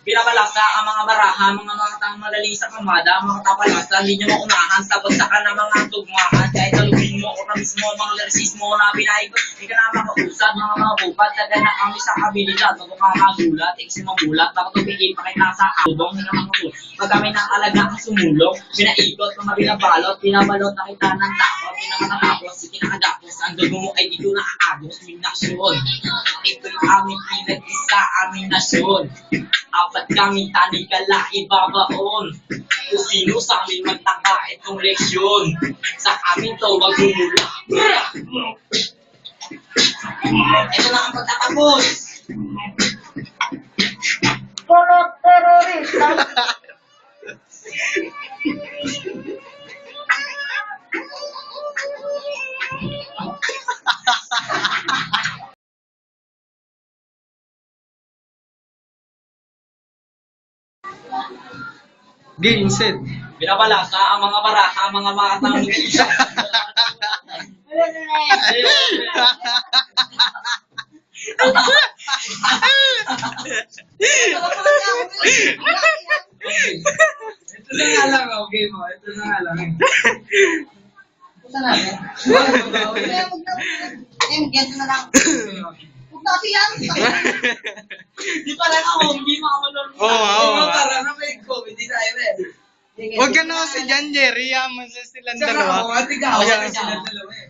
Binabalasa ang mga baraha, mga tang magaling sa kamada, mga tapalasa, hindi nyo maunahan, tapos saka na mga tugmaan, kahit talubin mo o mismo, mga lersismo na pinaikot, hindi ka na makausad, mga upat, taga na kami sa habilidad, bago ka magulat, ikisi mamulat, bakit tupigil pa kita sa albong, hindi ka makagulat, pag kami ng alaga ang sumulong, pinaikot, mga binabalot na kita ng takot, pinakatatapos, ikinakadapos, ang dugo mo ay dito nakakagos, minasyon, ito'y aming pinag-isa, aming nasyon, apat kami tanikala ibabaon. Kung sino sa amin magtaka itong leksyon. Sa amin to magmumula. Ito na ang pagtatapos. Terorista. Vincent. Binabalasa ang mga baraha, mga matang isa. Ito na nga lang, okay mo. Ito na nga lang. Punta natin. Ganito na lang. Punta kasi yan. Di pala ako, hindi makamalor. Oo. Parang na may comedy na eh. Huwag ka na kasi dyan, Jerry. Yaman sa silang Saka dalawa. ako, atigaw. Sila dalawa eh.